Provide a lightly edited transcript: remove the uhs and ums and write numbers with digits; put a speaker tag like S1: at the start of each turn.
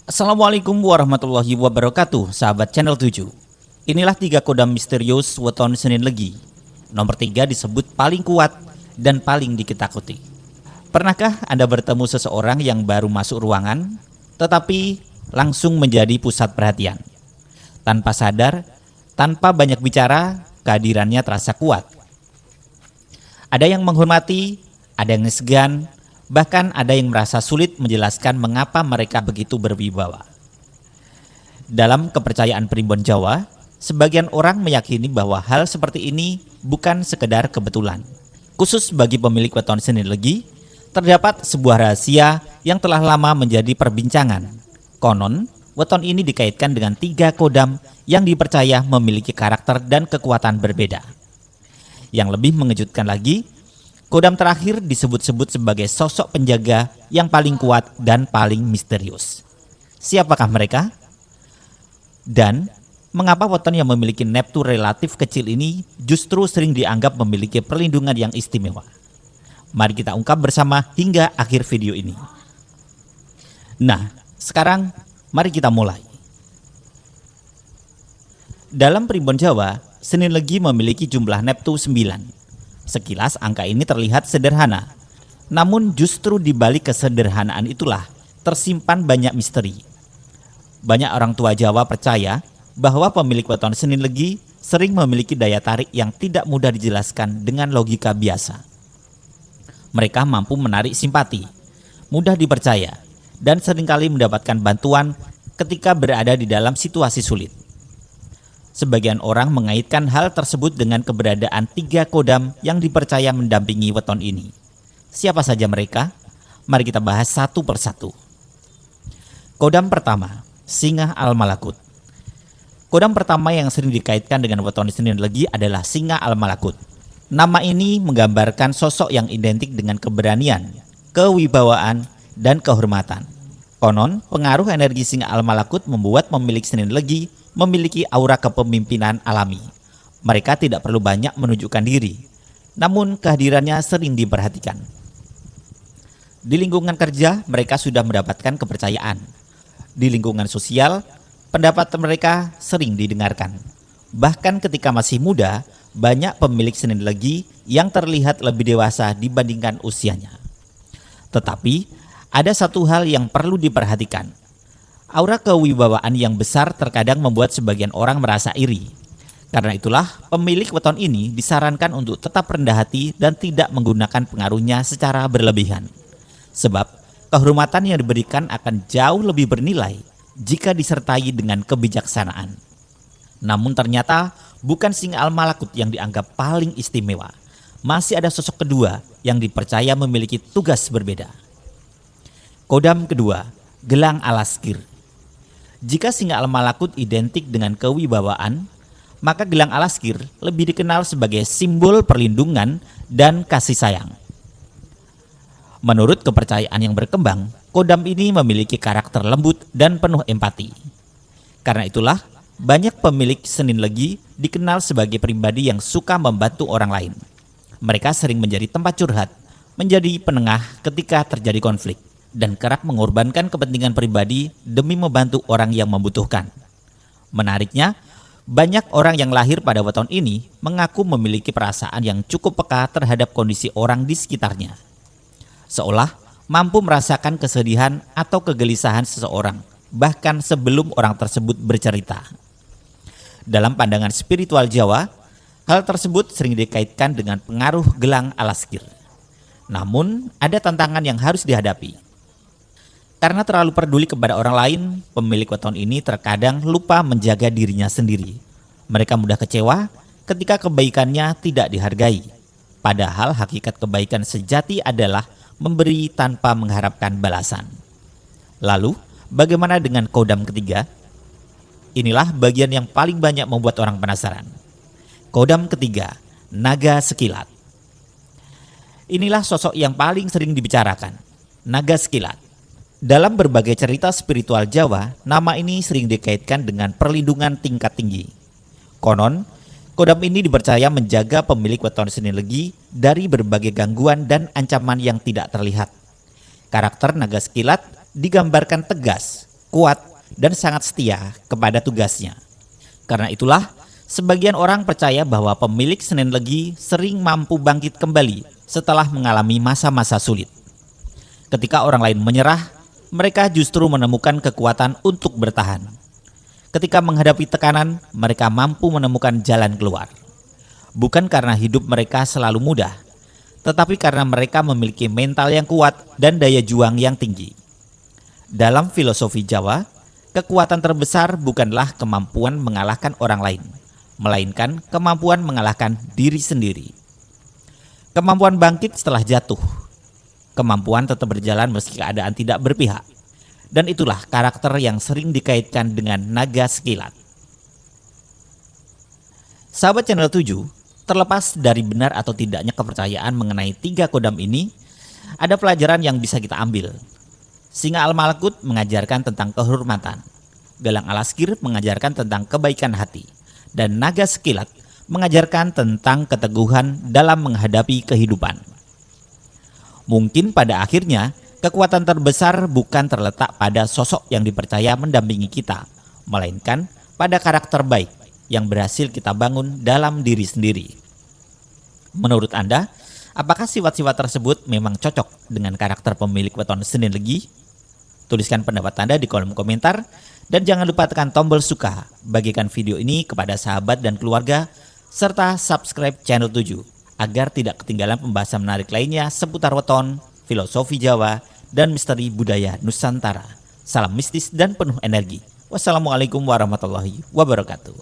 S1: Assalamualaikum warahmatullahi wabarakatuh, sahabat channel 7. Inilah 3 kodam misterius weton Senin Legi. Nomor 3 disebut paling kuat dan paling diketakuti. Pernahkah Anda bertemu seseorang yang baru masuk ruangan, tetapi langsung menjadi pusat perhatian? Tanpa sadar, tanpa banyak bicara, kehadirannya terasa kuat. Ada yang menghormati, ada yang segan, bahkan ada yang merasa sulit menjelaskan mengapa mereka begitu berwibawa. Dalam kepercayaan primbon Jawa, sebagian orang meyakini bahwa hal seperti ini bukan sekedar kebetulan. Khusus bagi pemilik weton Senin Legi, terdapat sebuah rahasia yang telah lama menjadi perbincangan. Konon, weton ini dikaitkan dengan 3 kodam yang dipercaya memiliki karakter dan kekuatan berbeda. Yang lebih mengejutkan lagi, kodam terakhir disebut-sebut sebagai sosok penjaga yang paling kuat dan paling misterius. Siapakah mereka? Dan mengapa weton yang memiliki neptu relatif kecil ini justru sering dianggap memiliki perlindungan yang istimewa? Mari kita ungkap bersama hingga akhir video ini. Nah, sekarang mari kita mulai. Dalam primbon Jawa, Senin Legi memiliki jumlah neptu 9. Sekilas angka ini terlihat sederhana, namun justru di balik kesederhanaan itulah tersimpan banyak misteri. Banyak orang tua Jawa percaya bahwa pemilik weton Senin Legi sering memiliki daya tarik yang tidak mudah dijelaskan dengan logika biasa. Mereka mampu menarik simpati, mudah dipercaya, dan seringkali mendapatkan bantuan ketika berada di dalam situasi sulit. Sebagian orang mengaitkan hal tersebut dengan keberadaan 3 kodam yang dipercaya mendampingi weton ini. Siapa saja mereka? Mari kita bahas satu persatu. Kodam pertama, Singa Al-Malakut. Kodam pertama yang sering dikaitkan dengan weton Senin Legi adalah Singa Al-Malakut. Nama ini menggambarkan sosok yang identik dengan keberanian, kewibawaan, dan kehormatan. Konon, pengaruh energi Singa Al-Malakut membuat pemilik Senin Legi memiliki aura kepemimpinan alami. Mereka tidak perlu banyak menunjukkan diri, namun kehadirannya sering diperhatikan. Di lingkungan kerja, mereka sudah mendapatkan kepercayaan. Di lingkungan sosial, pendapat mereka sering didengarkan. Bahkan ketika masih muda, banyak pemilik Senin Legi yang terlihat lebih dewasa dibandingkan usianya. Tetapi, ada satu hal yang perlu diperhatikan. Aura kewibawaan yang besar terkadang membuat sebagian orang merasa iri. Karena itulah pemilik weton ini disarankan untuk tetap rendah hati dan tidak menggunakan pengaruhnya secara berlebihan. Sebab kehormatan yang diberikan akan jauh lebih bernilai jika disertai dengan kebijaksanaan. Namun ternyata bukan Singa Al-Malakut yang dianggap paling istimewa. Masih ada sosok kedua yang dipercaya memiliki tugas berbeda. Kodam kedua, Gelang Alaskir. Jika Singa Al-Malakut identik dengan kewibawaan, maka Gelang Alaskir lebih dikenal sebagai simbol perlindungan dan kasih sayang. Menurut kepercayaan yang berkembang, kodam ini memiliki karakter lembut dan penuh empati. Karena itulah, banyak pemilik Senin Legi dikenal sebagai pribadi yang suka membantu orang lain. Mereka sering menjadi tempat curhat, menjadi penengah ketika terjadi konflik, dan kerap mengorbankan kepentingan pribadi demi membantu orang yang membutuhkan. Menariknya, banyak orang yang lahir pada weton ini mengaku memiliki perasaan yang cukup peka terhadap kondisi orang di sekitarnya. Seolah mampu merasakan kesedihan atau kegelisahan seseorang, bahkan sebelum orang tersebut bercerita. Dalam pandangan spiritual Jawa, hal tersebut sering dikaitkan dengan pengaruh Gelang Alaskir. Namun, ada tantangan yang harus dihadapi. Karena terlalu peduli kepada orang lain, pemilik weton ini terkadang lupa menjaga dirinya sendiri. Mereka mudah kecewa ketika kebaikannya tidak dihargai. Padahal hakikat kebaikan sejati adalah memberi tanpa mengharapkan balasan. Lalu, bagaimana dengan kodam ketiga? Inilah bagian yang paling banyak membuat orang penasaran. Kodam ketiga, Naga Sekilat. Inilah sosok yang paling sering dibicarakan, Naga Sekilat. Dalam berbagai cerita spiritual Jawa, nama ini sering dikaitkan dengan perlindungan tingkat tinggi. Konon, kodam ini dipercaya menjaga pemilik weton Senin Legi dari berbagai gangguan dan ancaman yang tidak terlihat. Karakter Naga Sekilat digambarkan tegas, kuat, dan sangat setia kepada tugasnya. Karena itulah, sebagian orang percaya bahwa pemilik Senin Legi sering mampu bangkit kembali setelah mengalami masa-masa sulit. Ketika orang lain menyerah, mereka justru menemukan kekuatan untuk bertahan. Ketika menghadapi tekanan, mereka mampu menemukan jalan keluar. Bukan karena hidup mereka selalu mudah, tetapi karena mereka memiliki mental yang kuat dan daya juang yang tinggi. Dalam filosofi Jawa, kekuatan terbesar bukanlah kemampuan mengalahkan orang lain, melainkan kemampuan mengalahkan diri sendiri. Kemampuan bangkit setelah jatuh, kemampuan tetap berjalan meski keadaan tidak berpihak. Dan itulah karakter yang sering dikaitkan dengan naga sekilat. Sahabat channel 7, terlepas dari benar atau tidaknya kepercayaan mengenai 3 kodam ini, ada pelajaran yang bisa kita ambil. Singa Al-Malakut mengajarkan tentang kehormatan, Galang Alaskir mengajarkan tentang kebaikan hati, dan naga sekilat mengajarkan tentang keteguhan dalam menghadapi kehidupan. Mungkin pada akhirnya, kekuatan terbesar bukan terletak pada sosok yang dipercaya mendampingi kita, melainkan pada karakter baik yang berhasil kita bangun dalam diri sendiri. Menurut Anda, apakah sifat-sifat tersebut memang cocok dengan karakter pemilik weton Senin Legi? Tuliskan pendapat Anda di kolom komentar, dan jangan lupa tekan tombol suka, bagikan video ini kepada sahabat dan keluarga, serta subscribe channel 7 agar tidak ketinggalan pembahasan menarik lainnya seputar weton, filosofi Jawa, dan misteri budaya Nusantara. Salam mistis dan penuh energi. Wassalamualaikum warahmatullahi wabarakatuh.